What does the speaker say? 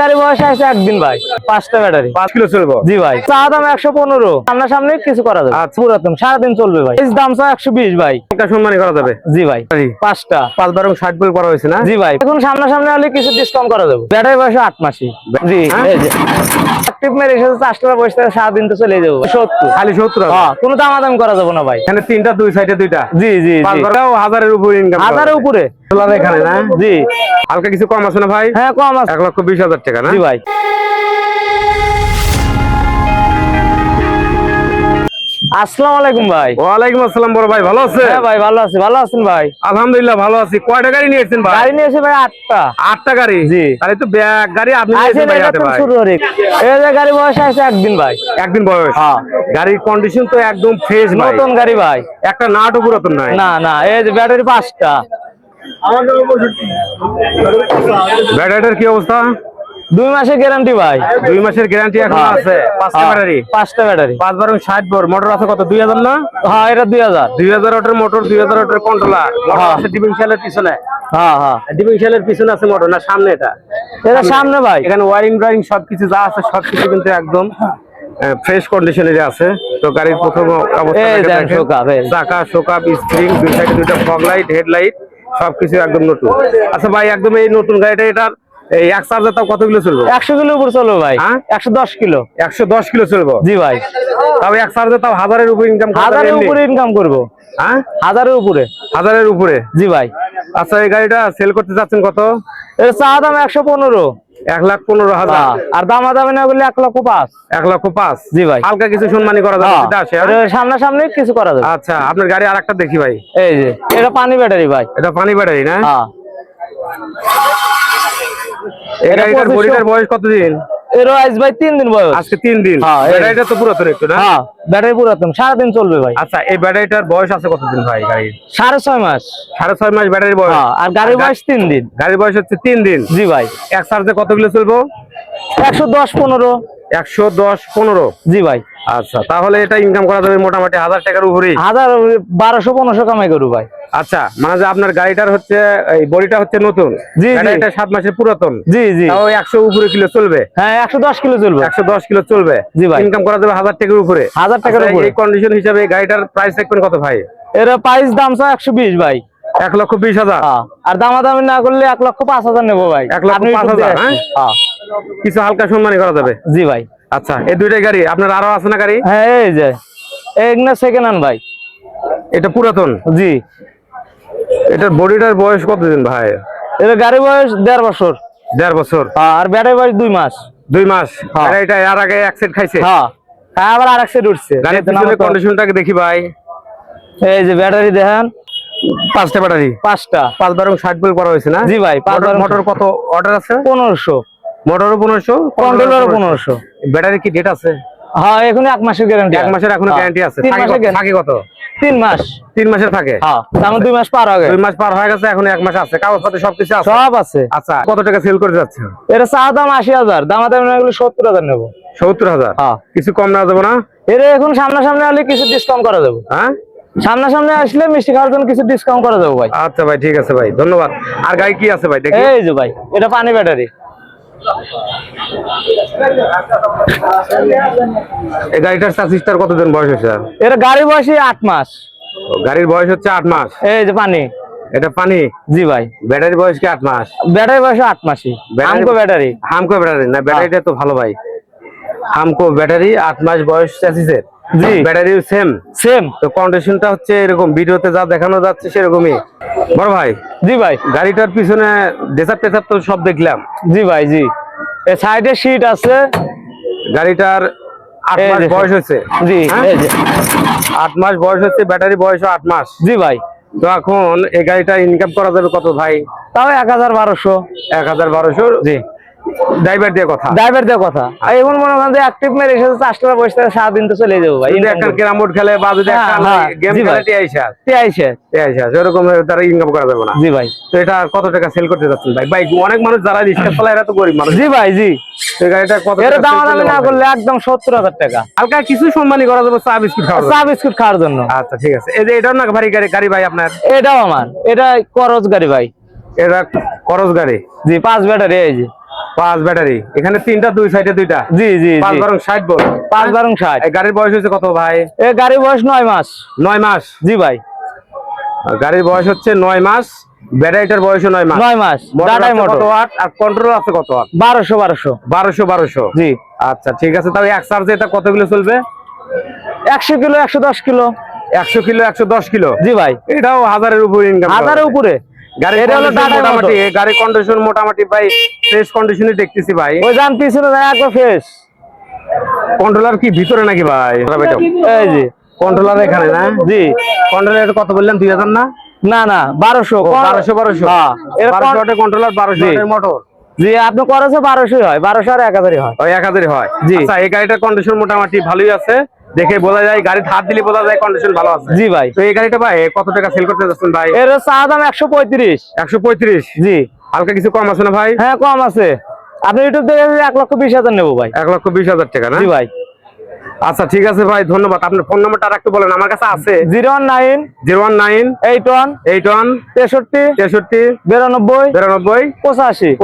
গাড়ি বয়স আছে একদিন ভাই, 5টা ব্যাটারি, 5 কিলো চলবে। জি ভাই। চা দাম 115, সামনাসামনি কিছু করা যাবে। আচ্ছা। পুরাতন সারাদিন চলবে ভাই। এই দাম চা 120 ভাই, একটা সম্মানী করা যাবে। জি ভাই। 5টা 5 12 60 বল করা হয়েছে না? জি ভাই। এখন সামনাসামনি হলে কিছু ডিসকাউন্ট করা যাবে। ব্যাটারি বয়স 8 মাসই। জি এই যে অ্যাক্টিভ মেরে এসে কাস্টমার বসে থাকে, সারাদিন তো চলে যাবে। 70 খালি 70। হ্যাঁ, কোনো দামাদামি করা যাবে না ভাই। এখানে তিনটা, দুই সাইডে দুইটা। জি জি 5 জি। 12 1000-এর উপরে ইনকাম। 1000-এর উপরে সোলার এখানে না? জি। হালকা কিছু কম আছে না ভাই? হ্যাঁ কম আছে। 1,20,000 টাকা না? জি ভাই। আসসালামু আলাইকুম ভাই। ওয়ালাইকুম আসসালাম বড় ভাই, ভালো আছেন? হ্যাঁ ভাই ভালো আছি, ভালো আছেন ভাই? আলহামদুলিল্লাহ ভালো আছি। কয়টা গাড়ি নিয়েছেন ভাই? গাড়ি নিয়েছি ভাই 8টা। 8টা গাড়ি? জি। তাহলে তো ব্যাগ গাড়ি আপনি নিয়েছেন ভাই হাতে ভাই। শুরু হরে এই যে গাড়ি বয়স আছে একদিন ভাই। একদিন বয়স? হ্যাঁ। গাড়ির কন্ডিশন তো একদম ফ্রেশ ভাই। নতুন গাড়ি ভাই। একটা নাটও পুরাতন নাই। না না, এই যে ব্যাটারি 5টা। ব্যাটারিটার কি অবস্থা? 2 মাসের গ্যারান্টি ভাই। 2 মাসের গ্যারান্টি এখন আছে। 5টা ব্যাটারি? 5টা ব্যাটারি। 5 12 60 বর। মোটর আছে কত? 2000 না? হ্যাঁ এটা 2000। 2000 ওয়াটের মোটর, 2000 ওয়াটের কন্ট্রোলার। মোটর আছে ডিফারেনশিয়ালের পিছনে। হ্যাঁ হ্যাঁ। ডিফারেনশিয়ালের পিছনে আছে মোটর, না সামনে এটা? এটা সামনে ভাই। এখানে ওয়ারিং ড্রাইং সবকিছু যা আছে সবকিছু কিন্তু একদম ফ্রেশ কন্ডিশনের আছে। তো গাড়ির প্রথম অবস্থা এই দেন দেখেন, শোকাপ, এই। চাকা, শোকাপ, স্প্রিং, দুই সাইডে দুইটা ফগ লাইট, হেডলাইট সবকিছু একদম নতুন। আচ্ছা ভাই, একদম এই নতুন গাড়িটা, এটার এই এক চার্জার তাও কত কিলো চলবে? 100 কিলো উপর চলবে ভাই। হ্যাঁ? 110 কিলো। 110 কিলো চলবে? জি ভাই। তাও এক চার্জার তাও 1000-এর উপরে ইনকাম করতে 1000-এর উপরে ইনকাম করব। হ্যাঁ? 1000-এর উপরে। 1000-এর উপরে? জি ভাই। আচ্ছা, এই গাড়িটা সেল করতে যাচ্ছেন কত? এর চা দাম 115। 1,15,000। আর দামাদামি না করলে 1,05,000। 1,05,000? জি ভাই। হালকা কিছু সম্মানী করা যাবে? এটা আসে, হ্যাঁ? এর সামনাসামনি কিছু করা যাবে। আচ্ছা, আপনার গাড়ি আরেকটা দেখি ভাই। এই যে এটা পানি ব্যাটারি ভাই। এটা পানি ব্যাটারি না? হ্যাঁ। এই এটা গাড়িটার 2500 বডিটার বয়স কতদিন? এর আজ ভাই 3 দিন বয়স। আজকে 3 দিন। হ্যাঁ, এই। ব্যাটারিটা তো পুরাতন একটু না? হ্যাঁ ব্যাটারি পুরাতন, সারাদিন চলবে ভাই। আচ্ছা, এই ব্যাটারিটার বয়স আছে কতদিন ভাই গাড়ির? 6.5 মাস। 6.5 মাস ব্যাটারি বয়স? হ্যাঁ, আর গাড়ির বয়স 3 দিন। গাড়ির বয়স হচ্ছে 3 দিন? জি ভাই। এক চার্জে কত কিলো চলবো? 110-15। 110-15? জি ভাই। আচ্ছা, তাহলে এটা ইনকাম করা যাবে মোটামুটি 1000 টাকার উপরেই? 1200-1500 কামাই করু ভাই। আচ্ছা, মানে যে আপনার গাড়িটার হচ্ছে এই বডিটা হচ্ছে নতুন, জি, জি। ব্যাটারিটা 7 মাসের পুরাতন, জি জি। তাও 100 উপরে কিলো চলবে? হ্যাঁ 110 কিলো চলবে। 110 কিলো চলবে? জি ভাই। ইনকাম করা যাবে 1000 টাকার উপরে? 1000 টাকার আচ্ছা, উপরে। এই কন্ডিশন হিসাবে এই গাড়িটার প্রাইস রাখবেন কত ভাই? এর প্রাইস দাম 120 ভাই। 1,20,000? হ্যাঁ। আর দামাদামি না করলে 1,05,000 নেবো ভাই। 1,05,000? হ্যাঁ? হ্যাঁ। কিছু হালকা সম্মানী করা যাবে? জি ভাই। আচ্ছা, এই দুইটাই গাড়ি আপনার আরো আছে না গাড়ি? হ্যাঁ এই যে এগুলা সেকেন্ড হ্যান্ড ভাই। এটা পুরাতন? জি। এটার বডিটার বয়স কতদিন ভাই? এর গাড়ি বয়স 1.5 বছর। 1.5 বছর? হ্যাঁ, আর ব্যাটারি বয়স 2 মাস। 2 মাস? হ্যাঁ। আর এটা এর আগে এক সেট খাইছে? হ্যাঁ। আবার আরেক সেট উঠছে। গাড়ির পিছনের কন্ডিশনটাকে দেখি ভাই। এই যে ব্যাটারি দেখেন, 5টা ব্যাটারি? 5টা। 5 12 60 বল করা হয়েছে না? জি ভাই। মোটর কত অর্ডার আছে? 1500। মোটরও 1500, কন্ট্রোলারও 1500। ব্যাটারি কি ডেট আছে? হ্যাঁ এখন 1 মাসের গ্যারান্টি। 1 মাসের এখনো গ্যারান্টি আছে? 3 মাসের গ্যারান্টি। থাকে কত? 3 মাস। 3 মাসের থাকে? হ্যাঁ, তার 2 মাস পার হয়ে গেছে। 2 মাস পার হয়ে গেছে, এখন 1 মাস আছে, কাগজপত্র সবকিছু আছে? সব আছে। আচ্ছা, কত টাকা সেল করে যাচ্ছে? এর চা দাম 80,000, দামাদামি না করলে 70,000 নেবো। 70,000? হ্যাঁ। কিছু কম না যাবে না? এর এখন সামনাসামনি হলে কিছু ডিসকাউন্ট করা যাবে। হ্যাঁ, সামনাসামনি আসলে মিষ্টি খাওয়ার জন্য কিছু ডিসকাউন্ট করা যাবে ভাই। আচ্ছা ভাই, ঠিক আছে ভাই, ধন্যবাদ। আর গাড়ি কি আছে ভাই দেখি? এই যে ভাই, এটা পানি ব্যাটারি। এই গাড়িটার চার্জিস্টার কতদিন বয়স হয়েছে? এর গাড়ি বয়সই 8 মাস। গাড়ির বয়স হচ্ছে 8 মাস? এই যে পানি। এটা পানি? জি ভাই। ব্যাটারি বয়স কি 8 মাস? ব্যাটারি বয়স 8 মাসই। হামকো ব্যাটারি। হামকো ব্যাটারি না? ব্যাটারিটা তো ভালো ভাই। হামকো ব্যাটারি, 8 মাস বয়স চার্জিসের। জি। Battery same? সেম। তো কন্ডিশনটা হচ্ছে এরকম, ভিডিওতে যা দেখানো যাচ্ছে সেরকমই। বড় ভাই, জি ভাই। গাড়িটার পিছনে ডেসাপ টেসাপ তো সব দেখলাম। জি ভাই। জি। এই সাইডে শীট আছে। গাড়িটার 8 এই মাস যে বয়স হয়েছে? জি। হ্যাঁ? এই যে 8 মাস বয়স হচ্ছে, ব্যাটারি বয়স 8 মাস। জি ভাই। তো এখন এই গাড়িটা ইনকাম করা যাবে কত ভাই? তাও 1,1200। 1,1200? জি। ড্রাইভার দিয়ে কথা? ড্রাইভার দেওয়ার কথা। আর এখন মনে করেন যে অ্যাক্টিভ মেরে এসে কাস্টমার বসে থাকে, সারাদিন তো চলে যাবো ভাই। যদি একটা ক্যারাম বোর্ড খেলে বা যদি একটা হ্যাঁ, গেম জি ভাই। খেলে টিআইসা তেইশে। এরকম তারা ইনকাম করা যাবে না? জি ভাই। তো এটা কত টাকা সেল করতে যাচ্ছেন ভাই? ভাই অনেক মানুষ যারা রিক্সা চালায় এরা তো গরিব মানুষ। জি ভাই। জি। তো এই গাড়িটা কত এর টাকা দাম sell দামি না করলে করলে একদম 70,000 টাকা। হালকা কিছু সম্মানী করা যাবে, চা বিস্কুট খাওয়া চা যাবে? বিস্কুট খাওয়ার জন্য। আচ্ছা, ঠিক আছে। এই যে এটাও না ভারী গাড়ি ভাই আপনার? এটাও আমার, এটা করজ গাড়ি ভাই। এটা খরচ গাড়ি? জি, 5 ব্যাটারি। এই যে 5 ব্যাটারি, এখানে 3টা, 2 সাইডে 2টা। জি জি 5 জি বারং 60 ভোল্ট। 5 বারং 60। এই গাড়ির বয়স হচ্ছে কত ভাই? এ গাড়ির বয়স 9 মাস। 9 মাস। জি ভাই, গাড়ির বয়স হচ্ছে 9 মাস, ব্যাটারিটার বয়স 9 মাস। 9 মাস। মোটর ডাটাই আছে মোটর কত ওয়াট আর কন্ট্রোল আছে কত ওয়াট? 1200। 1200। জি। আচ্ছা ঠিক আছে, তাহলে এক চার্জে এটা কতগুলো চলবে? 100 কিলো, 110 কিলো। 100 kilo, 110 kilo. জি ভাই, এটাও 1000-এর উপরে ইনকাম। 1000-এর উপরে। গাড়ি এটা হলো কন্ডিশন টাটা মোটামুটি, মোটর। গাড়ি কন্ডিশন মোটামুটি ভাই ফ্রেশ কন্ডিশনে দেখতেছি ভাই। ওই যান পিছনে যায় একবার ফ্রেশ। কন্ট্রোলার কি ভিতরে নাকি ভাই? এই জি। কন্ট্রোলার এখানে না? জি। কন্ট্রোলার কত বললেন? 2000 না? না না 1200। 1200। হ্যাঁ, এর 1200 ওয়াটের কন্ট্রোলার, 1200 জি। ওয়াটের মোটর। জি, আপনি খরচ 1200 হয়, 1200 আর 1000 হয়। ওই 1000 হয়। জি। আচ্ছা, এই গাড়িটার কন্ডিশন মোটামুটি ভালোই আছে, দেখে বোঝা যায়, গাড়ি হাত দিলে বোঝা যায় কন্ডিশন ভালো আছে। জি ভাই। তো এই গাড়িটা ভাই কত টাকা সেল করতে যাচ্ছেন ভাই? এর চা দাম 135। 135। জি। হালকা কিছু কম আছে না ভাই? হ্যাঁ, কম আছে। আপনি ইউটিউব থেকে 1,20,000 নেবো ভাই। 1,20,000 টাকা না? জি ভাই। আচ্ছা ঠিক আছে ভাই, ধন্যবাদ। আপনার ফোন নাম্বারটা আর একটু বলেন, আমার কাছে আছে। 019 019 81 81 63 63 92 92 85